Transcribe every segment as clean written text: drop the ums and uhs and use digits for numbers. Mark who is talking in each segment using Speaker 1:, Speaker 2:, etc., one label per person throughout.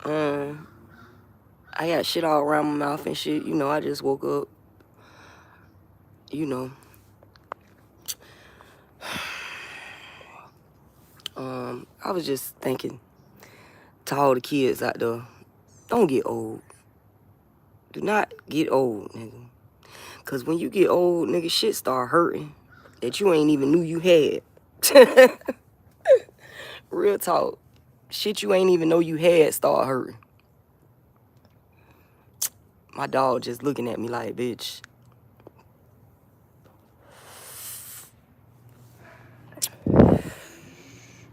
Speaker 1: I got shit all around my mouth and shit. You know, I just woke up. You know. I was just thinking to all the kids out there, don't get old. Do not get old, nigga. Cause when you get old, nigga, shit start hurting that you ain't even knew you had. Real talk. Shit you ain't even know you had start hurting. My dog just looking at me like, bitch.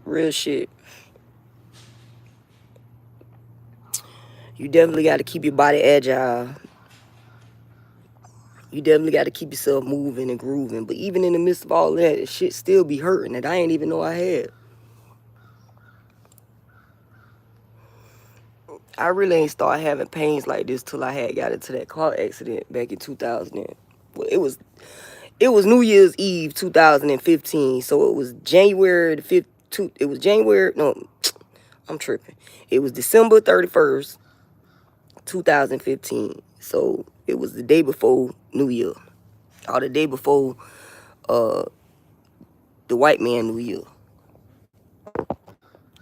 Speaker 1: Real shit. You definitely got to keep your body agile. You definitely got to keep yourself moving and grooving. But even in the midst of all that, shit still be hurting that I ain't even know I had. I really ain't started having pains like this till I had got into that car accident back in 2000. Well, it was New Year's Eve 2015. So it was January the 5th. It was January. No, I'm tripping. It was December 31st, 2015. So it was the day before New Year. Or the day before the white man New Year.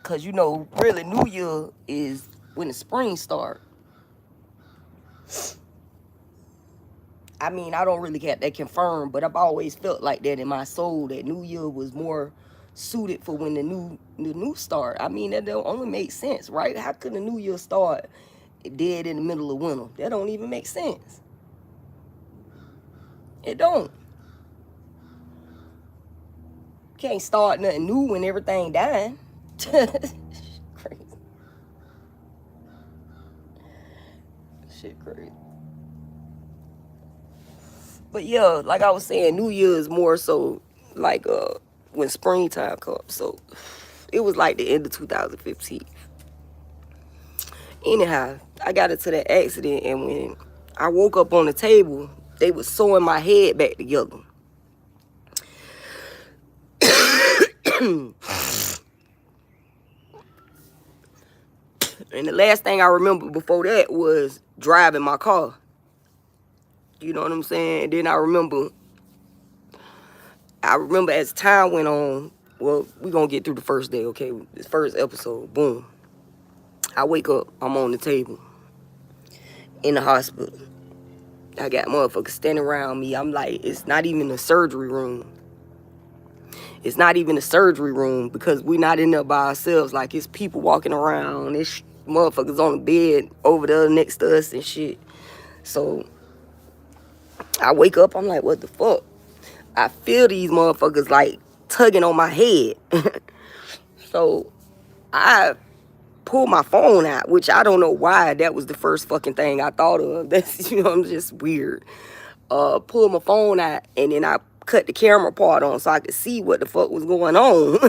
Speaker 1: Cause you know, really New Year is when the spring start. I mean, I don't really get that confirmed, but I've always felt like that in my soul that New Year was more suited for when the new start. I mean, that don't only make sense, right? How could the New Year start dead in the middle of winter? That don't even make sense. It don't. Can't start nothing new when everything dying. Crazy. Shit crazy. But yeah, like I was saying, New Year is more so like when springtime comes. So it was like the end of 2015. Anyhow, I got into that accident, and when I woke up on the table, they was sewing my head back together. And the last thing I remember before that was driving my car. You know what I'm saying? And then I remember as time went on, well, we gonna get through the first day, okay? This first episode, boom. I wake up, I'm on the table in the hospital. I got motherfuckers standing around me. I'm like, it's not even a surgery room. It's not even a surgery room because we not in there by ourselves. Like, it's people walking around. It's motherfuckers on the bed over there next to us and shit. So I wake up, I'm like, what the fuck? I feel these motherfuckers like tugging on my head. So I pull my phone out, which I don't know why that was the first fucking thing I thought of. That's, you know, I'm just weird. Pull my phone out, and then I cut the camera part on so I could see what the fuck was going on.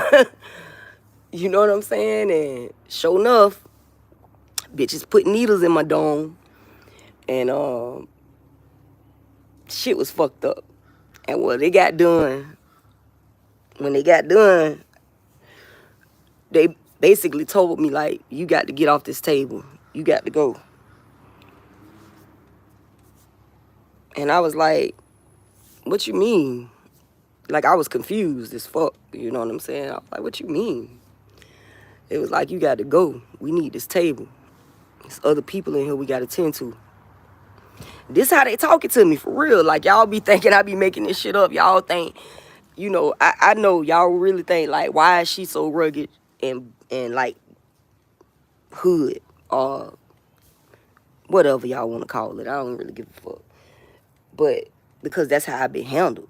Speaker 1: You know what I'm saying? And sure enough, bitches put needles in my dome, and shit was fucked up. And when they got done, they basically told me, like, you got to get off this table. You got to go. And I was like, what you mean? Like, I was confused as fuck. You know what I'm saying? I was like, what you mean? It was like, you got to go. We need this table. There's other people in here we got to tend to. This how they talking to me, for real. Like, y'all be thinking I be making this shit up. Y'all think, you know, I know y'all really think, like, why is she so rugged and like, hood or whatever y'all want to call it. I don't really give a fuck. But because that's how I've been handled.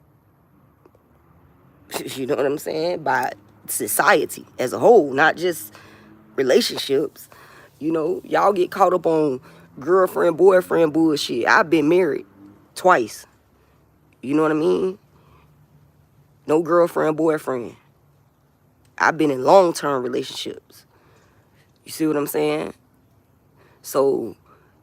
Speaker 1: You know what I'm saying? By society as a whole, not just relationships. You know, y'all get caught up on girlfriend, boyfriend bullshit. I've been married twice. You know what I mean? No girlfriend, boyfriend. I've been in long-term relationships. You see what I'm saying? So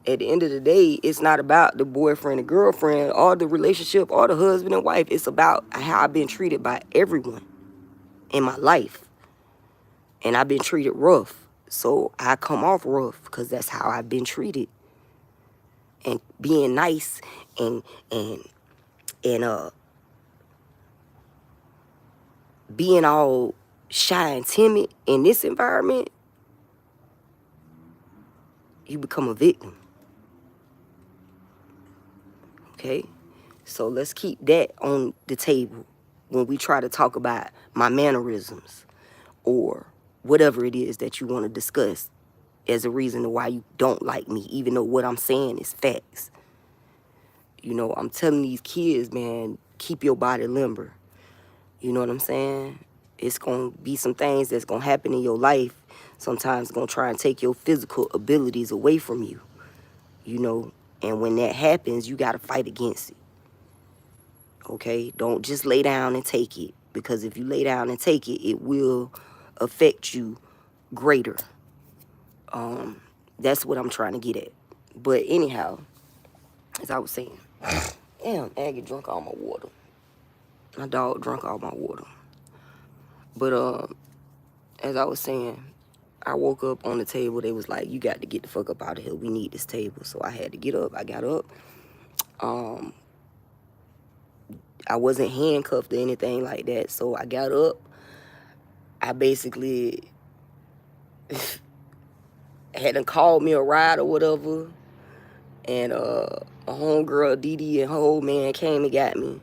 Speaker 1: at the end of the day, it's not about the boyfriend and girlfriend or the relationship or the husband and wife. It's about how I've been treated by everyone in my life. And I've been treated rough. So I come off rough because that's how I've been treated. And being nice and and and being all shy and timid in this environment, you become a victim. Okay? So let's keep that on the table when we try to talk about my mannerisms or whatever it is that you want to discuss as a reason why you don't like me, even though what I'm saying is facts. You know, I'm telling these kids, man, keep your body limber. You know what I'm saying? It's going to be some things that's going to happen in your life. Sometimes going to try and take your physical abilities away from you, you know. And when that happens, you got to fight against it, okay? Don't just lay down and take it, because if you lay down and take it, it will affect you greater. That's what I'm trying to get at. But anyhow, as I was saying, damn, Aggie drunk all my water. My dog drunk all my water. But as I was saying, I woke up on the table. They was like, you got to get the fuck up out of here. We need this table. So I had to get up. I got up. I wasn't handcuffed or anything like that. So I got up. I basically hadn't called me a ride or whatever. And a homegirl, Dee Dee, and her old man came and got me.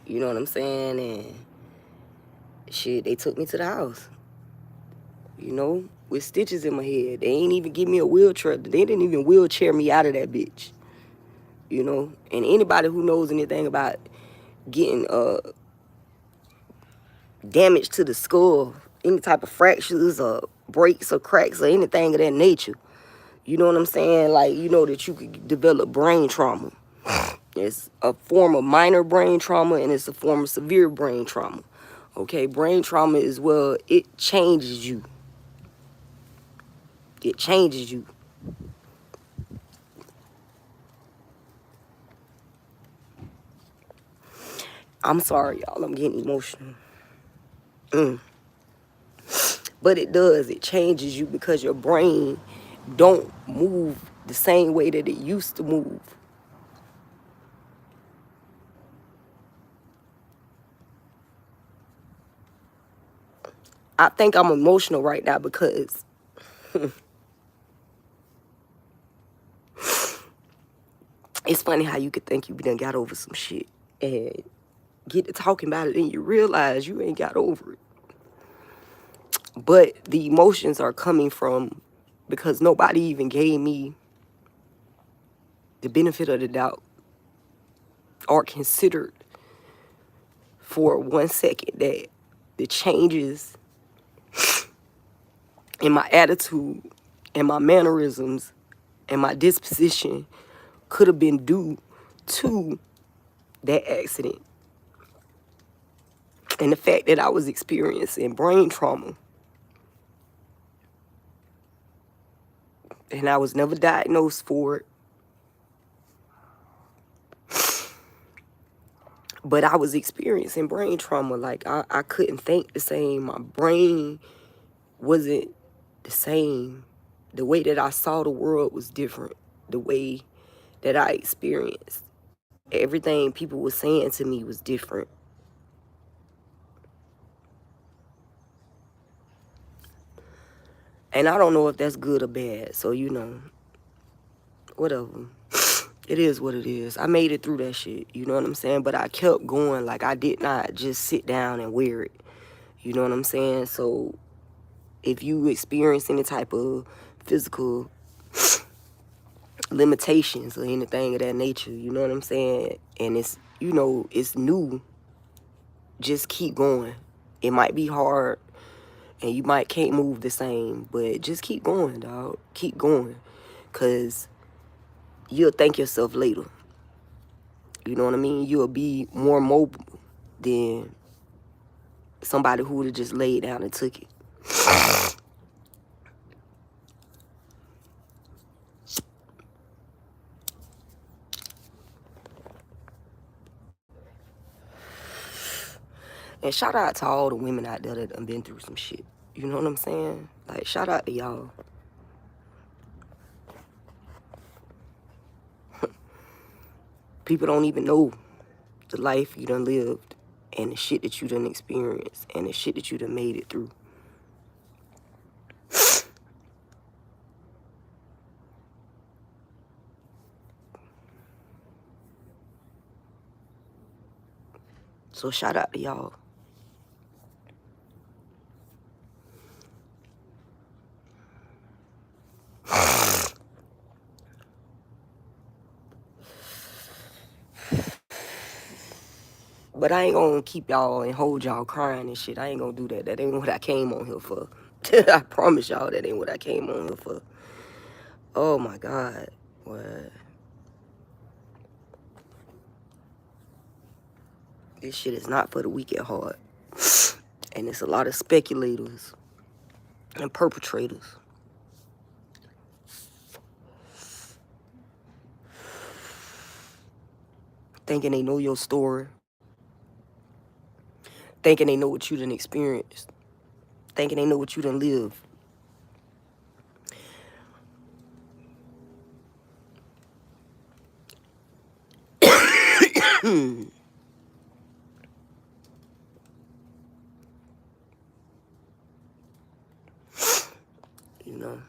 Speaker 1: You know what I'm saying? And shit, they took me to the house. You know, with stitches in my head. They ain't even give me a wheelchair. They didn't even wheelchair me out of that bitch. You know? And anybody who knows anything about getting damage to the skull, any type of fractures or breaks or cracks or anything of that nature, you know what I'm saying? Like, you know that you could develop brain trauma. It's a form of minor brain trauma and it's a form of severe brain trauma. Okay, brain trauma is, well, it changes you. It changes you. I'm sorry, y'all. I'm getting emotional. But it does. It changes you because your brain don't move the same way that it used to move. I think I'm emotional right now because it's funny how you could think you done got over some shit and get to talking about it and you realize you ain't got over it. But the emotions are coming from because nobody even gave me the benefit of the doubt or considered for 1 second that the changes in my attitude and my mannerisms and my disposition could have been due to that accident. And the fact that I was experiencing brain trauma and I was never diagnosed for it. But I was experiencing brain trauma. Like, I couldn't think the same. My brain wasn't the same. The way that I saw the world was different. The way that I experienced everything people were saying to me was different. And I don't know if that's good or bad. So, you know, whatever. It is what it is. I made it through that shit. You know what I'm saying? But I kept going. Like, I did not just sit down and wear it. You know what I'm saying? So if you experience any type of physical limitations or anything of that nature, you know what I'm saying? And it's, you know, it's new. Just keep going. It might be hard and you might can't move the same, but just keep going, dog. Keep going. Because you'll thank yourself later. You know what I mean? You'll be more mobile than somebody who would have just laid down and took it. And shout out to all the women out there that done been through some shit. You know what I'm saying? Like, shout out to y'all. People don't even know the life you done lived and the shit that you done experienced and the shit that you done made it through. So shout out to y'all. But I ain't gonna keep y'all and hold y'all crying and shit. I ain't gonna do that. That ain't what I came on here for. I promise y'all that ain't what I came on here for. Oh my God. What? This shit is not for the weak at heart. And it's a lot of speculators and perpetrators. Thinking they know your story. Thinking they know what you done experienced. Thinking they know what you done lived. You know.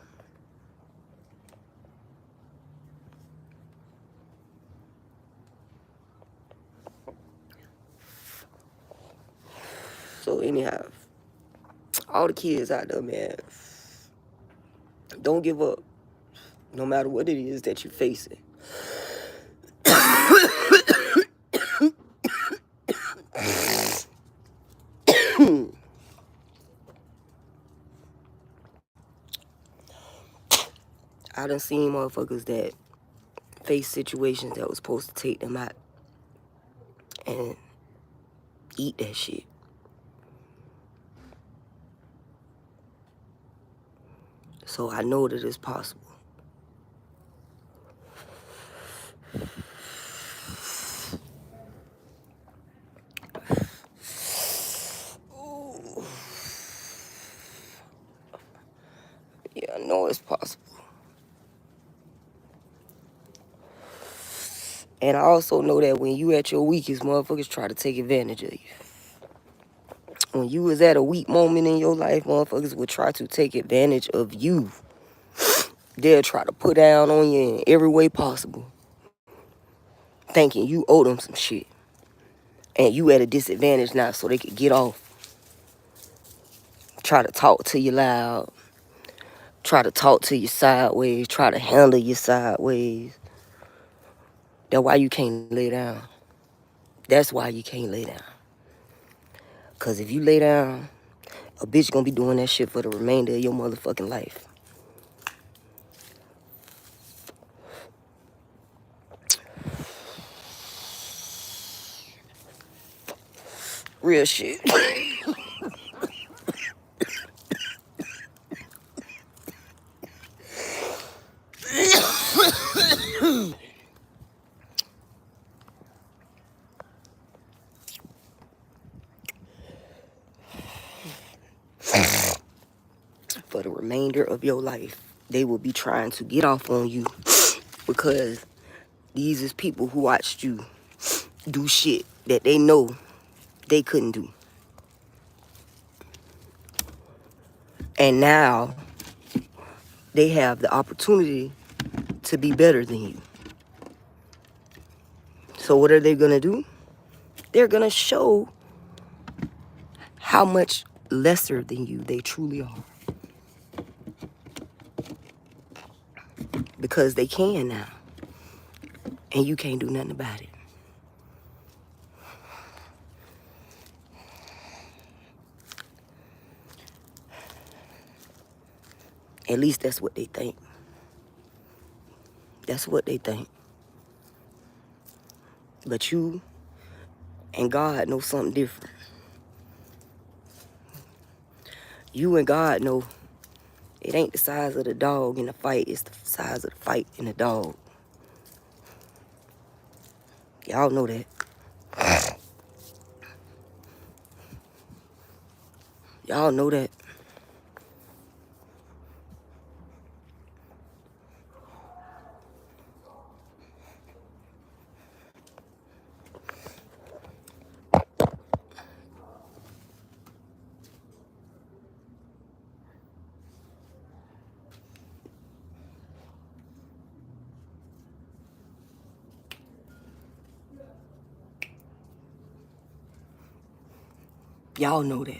Speaker 1: So anyhow, all the kids out there, man, don't give up. No matter what it is that you're facing. I done seen motherfuckers that face situations that was supposed to take them out and eat that shit. So I know that it's possible. Ooh. Yeah, I know it's possible. And I also know that when you at your weakest, motherfuckers try to take advantage of you. When you was at a weak moment in your life, motherfuckers would try to take advantage of you. They'll try to put down on you in every way possible, thinking you owe them some shit. And you at a disadvantage now so they could get off. Try to talk to you loud. Try to talk to you sideways. Try to handle you sideways. That's why you can't lay down. That's why you can't lay down. Because if you lay down, a bitch gonna be doing that shit for the remainder of your motherfucking life. Real shit. For the remainder of your life, they will be trying to get off on you because these is people who watched you do shit that they know they couldn't do. And now they have the opportunity to be better than you. So what are they gonna do? They're gonna show how much lesser than you they truly are. Because they can now. And you can't do nothing about it. At least that's what they think. That's what they think. But you and God know something different. You and God know it ain't the size of the dog in the fight, it's the size of the fight in the dog. Y'all know that. Y'all know that. Y'all know that.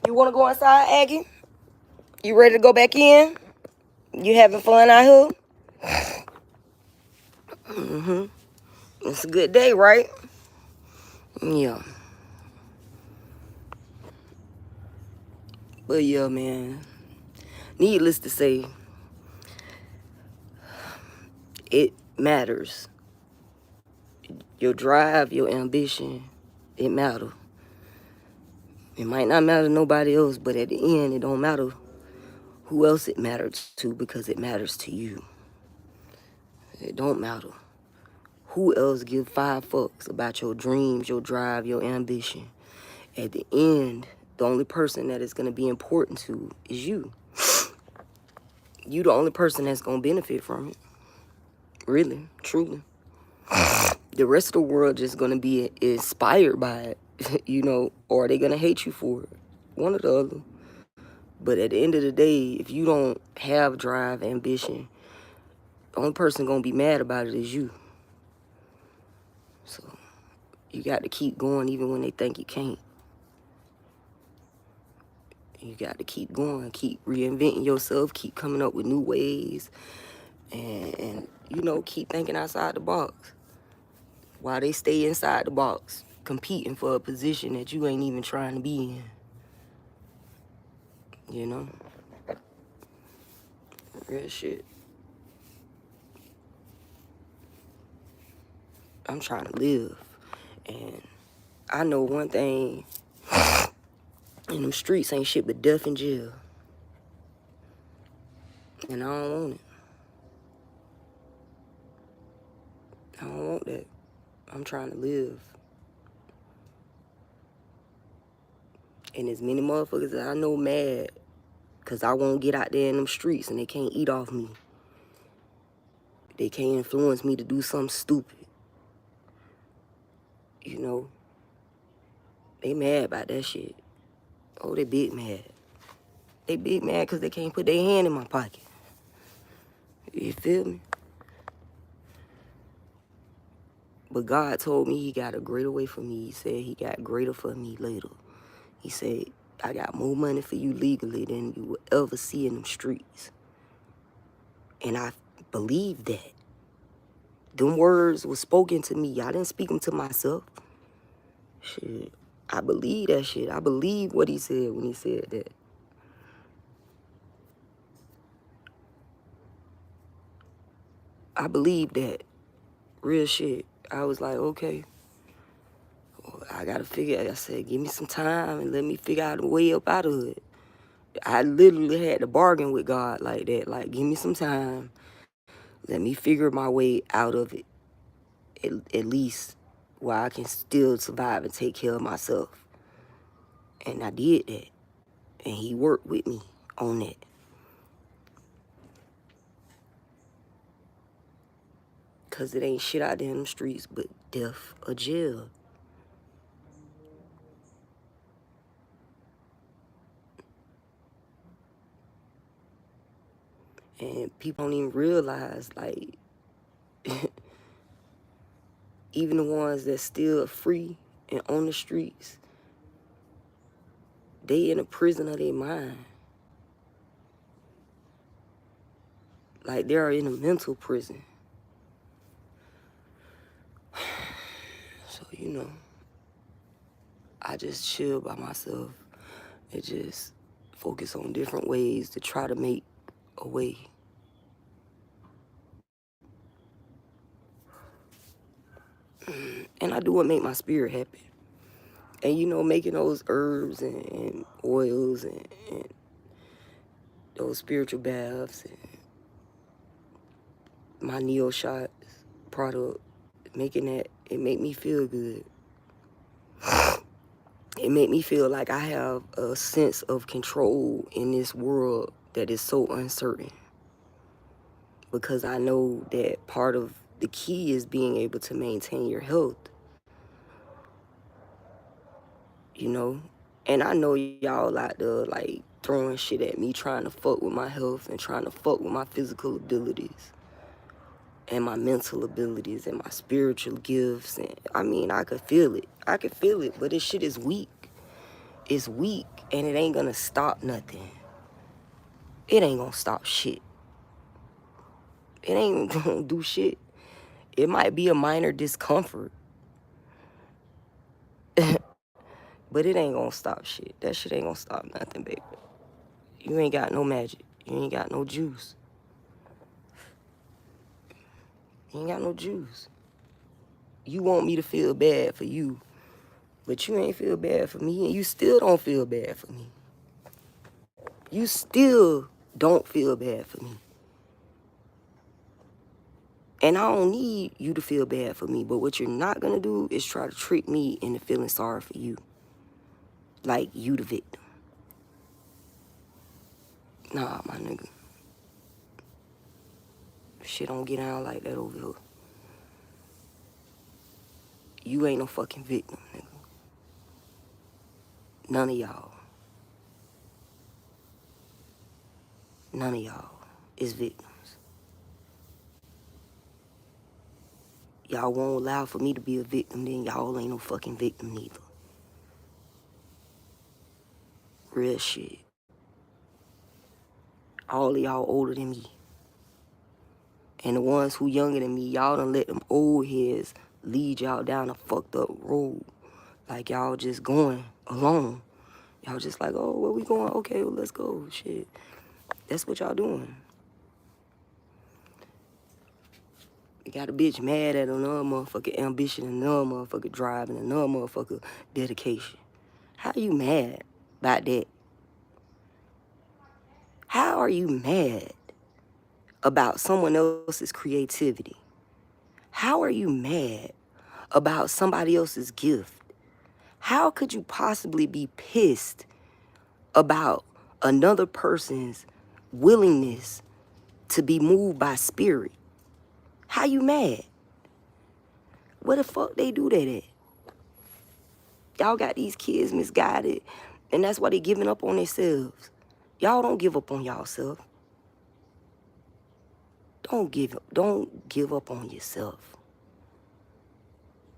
Speaker 1: You want to go inside, Aggie? You ready to go back in? You having fun out here? It's a good day, right? Yeah. But yeah, man. Needless to say, it matters. Your drive, your ambition, it matters. It might not matter to nobody else, but at the end, it don't matter who else it matters to, because it matters to you. It don't matter who else give 5 fucks about your dreams, your drive, your ambition. At the end, the only person that is going to be important to is you. You the only person that's going to benefit from it. Really, truly. The rest of the world just going to be inspired by it, you know, or they going to hate you for it. One or the other. But at the end of the day, if you don't have drive, ambition, the only person going to be mad about it is you. So you got to keep going even when they think you can't. You got to keep going, keep reinventing yourself, keep coming up with new ways, and you know, keep thinking outside the box. While they stay inside the box, competing for a position that you ain't even trying to be in. You know? Real shit. I'm trying to live. And I know one thing, in them streets ain't shit but death and jail. And I don't want it. I don't want that. I'm trying to live. And as many motherfuckers that I know mad, because I won't get out there in them streets and they can't eat off me. They can't influence me to do something stupid. You know? They mad about that shit. Oh, they big mad. They big mad because they can't put their hand in my pocket. You feel me? But God told me he got a greater way for me. He said he got greater for me later. He said, I got more money for you legally than you will ever see in them streets. And I believe that. Them words were spoken to me. I didn't speak them to myself. Shit. I believe that shit. I believe what he said when he said that. I believe that. Real shit. I was like, okay. I gotta figure, I said, give me some time and let me figure out a way up out of it. I literally had to bargain with God like that. Like, give me some time. Let me figure my way out of it. At least where I can still survive and take care of myself. And I did that. And he worked with me on that. Because it ain't shit out there in them streets but death or jail. And people don't even realize, like, even the ones that still free and on the streets, they in a prison of their mind. Like, they are in a mental prison. So, you know, I just chill by myself and just focus on different ways to try to make a way. And I do what make my spirit happy. And, you know, making those herbs and oils and those spiritual baths and my Neo Shots product, making that, it make me feel good. It made me feel like I have a sense of control in this world that is so uncertain. Because I know that part of the key is being able to maintain your health. You know? And I know y'all out there, like, throwing shit at me, trying to fuck with my health and trying to fuck with my physical abilities. and my mental abilities and my spiritual gifts. And I mean, I could feel it. I could feel it, but this shit is weak. It's weak, and it ain't gonna stop nothing. It ain't gonna stop shit. It ain't gonna do shit. It might be a minor discomfort, but it ain't gonna stop shit. That shit ain't gonna stop nothing, baby. You ain't got no magic. You ain't got no juice. You ain't got no juice. You want me to feel bad for you, but you ain't feel bad for me, and you still don't feel bad for me. You still don't feel bad for me. And I don't need you to feel bad for me, but what you're not gonna do is try to trick me into feeling sorry for you. Like you the victim. Nah, my nigga. Shit don't get down like that over here. You ain't no fucking victim, nigga. None of y'all. None of y'all is victims. Y'all won't allow for me to be a victim, then y'all ain't no fucking victim neither. Real shit. All of y'all older than me. And the ones who younger than me, y'all done let them old heads lead y'all down a fucked up road. Like y'all just going alone. Y'all just like, oh, where we going? Okay, well, let's go. Shit. That's what y'all doing. You got a bitch mad at another motherfucker ambition, another motherfucker drive, and another motherfucker dedication. How you mad about that? How are you mad about someone else's creativity? How are you mad about somebody else's gift? How could you possibly be pissed about another person's willingness to be moved by spirit? How you mad? Where the fuck they do that at? Y'all got these kids misguided, and that's why they giving up on themselves. Y'all don't give up on y'allself. Don't give up on yourself.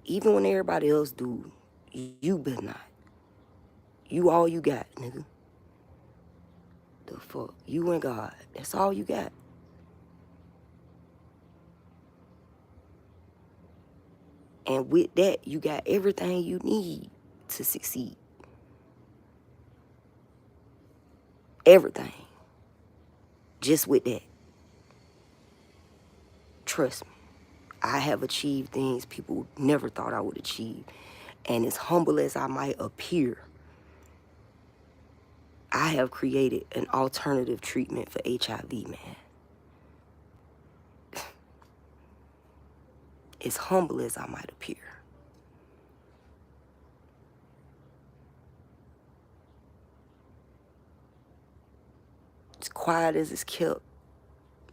Speaker 1: Even when everybody else do, you better not. You all you got, nigga. The fuck? You and God. That's all you got. And with that, you got everything you need to succeed. Everything. Just with that. Trust me. I have achieved things people never thought I would achieve. And as humble as I might appear, I have created an alternative treatment for HIV, man. As humble as I might appear. As quiet as it's kept,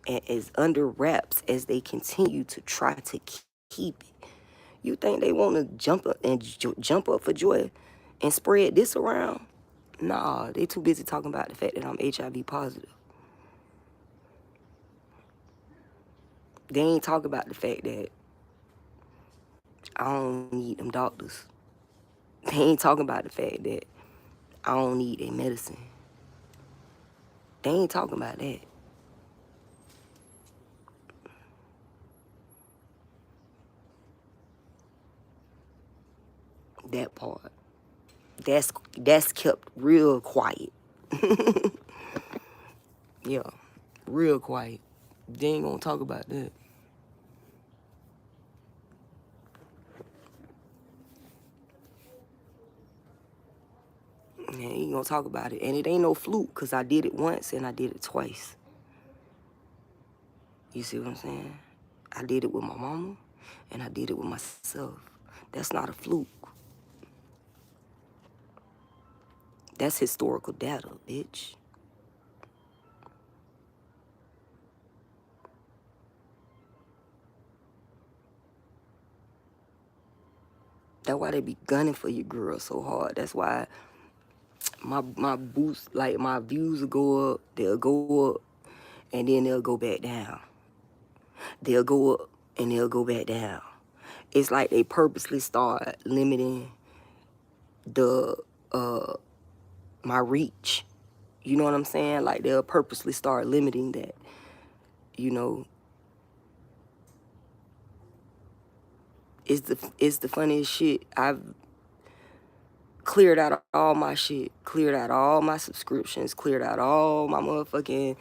Speaker 1: and as under wraps as they continue to try to keep it. You think they want to jump up and jump up for joy and spread this around? Nah, they too busy talking about the fact that I'm HIV positive. They ain't talking about the fact that I don't need them doctors. They ain't talking about the fact that I don't need their medicine. They ain't talking about that. That part. That's kept real quiet. Yeah, real quiet. They ain't gonna talk about that. They ain't gonna talk about it. And it ain't no fluke, because I did it once and I did it twice. You see what I'm saying? I did it with my mama and I did it with myself. That's not a fluke. That's historical data, bitch. That's why they be gunning for your girl so hard. That's why my boost, like my views will go up, they'll go up, and then they'll go back down. They'll go up, and they'll go back down. It's like they purposely start limiting the my reach. You know what I'm saying? Like they'll purposely start limiting that. You know, it's the funniest shit. I've cleared out all my shit, cleared out all my subscriptions, cleared out all my motherfucking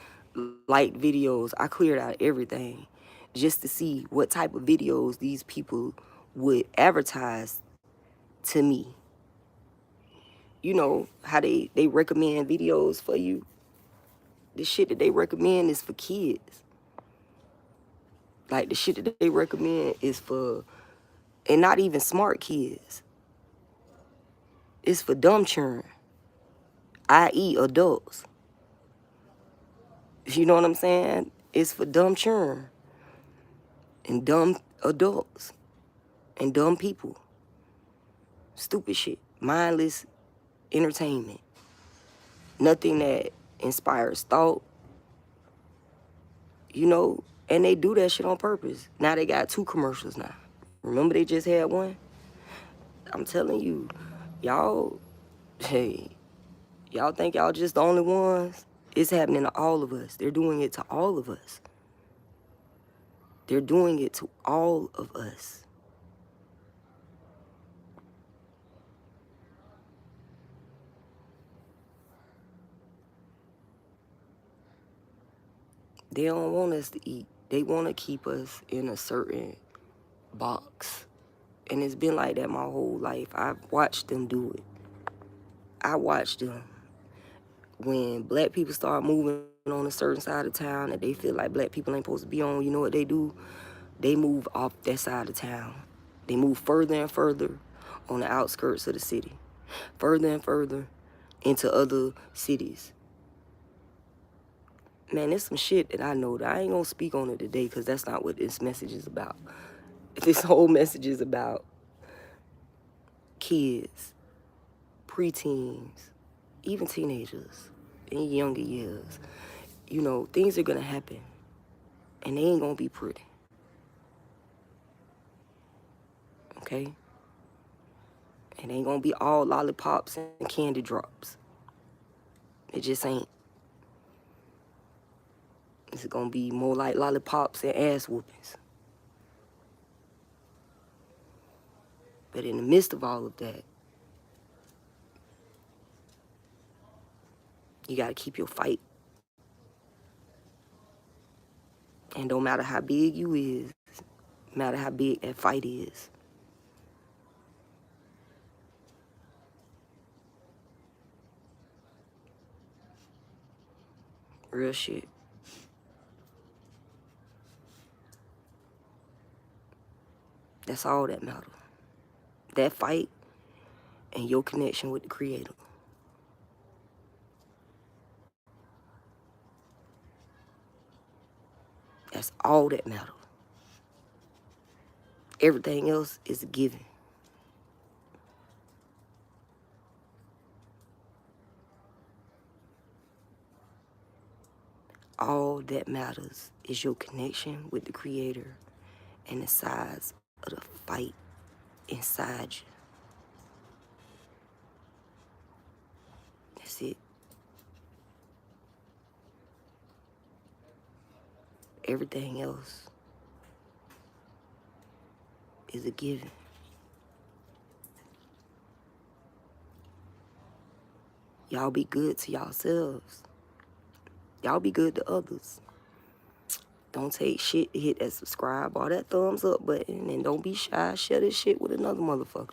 Speaker 1: like videos. I cleared out everything just to see what type of videos these people would advertise to me. You know how they recommend videos for you. The shit that they recommend is for kids. Like the shit that they recommend is for, and not even smart kids. It's for dumb children, i.e. adults. You know what I'm saying? It's for dumb children and dumb adults and dumb people. Stupid shit. Mindless entertainment. Nothing that inspires thought. You know, and they do that shit on purpose. Now they got 2 commercials now. Remember they just had one? I'm telling you, y'all, hey, y'all think y'all just the only ones? It's happening to all of us. They're doing it to all of us. They're doing it to all of us. They don't want us to eat. They want to keep us in a certain box. And it's been like that my whole life. I've watched them do it. I watched them. When black people start moving on a certain side of town that they feel like black people ain't supposed to be on, you know what they do? They move off that side of town. They move further and further on the outskirts of the city. Further and further into other cities. Man, there's some shit that I know that I ain't gonna speak on it today because that's not what this message is about. This whole message is about kids, preteens, even teenagers in younger years. You know, things are gonna happen and they ain't gonna be pretty. Okay? It ain't gonna be all lollipops and candy drops. It just ain't. It's gonna be more like lollipops and ass whoopings. But in the midst of all of that, you gotta keep your fight. And don't matter how big you is, no matter how big that fight is. Real shit. That's all that matters. That fight and your connection with the Creator. That's all that matters. Everything else is a given. All that matters is your connection with the Creator and the size of the fight inside you. That's it. Everything else is a given. Y'all be good to yourselves. Y'all be good to others. Don't take shit to hit that subscribe or that thumbs up button, and don't be shy. Share this shit with another motherfucker.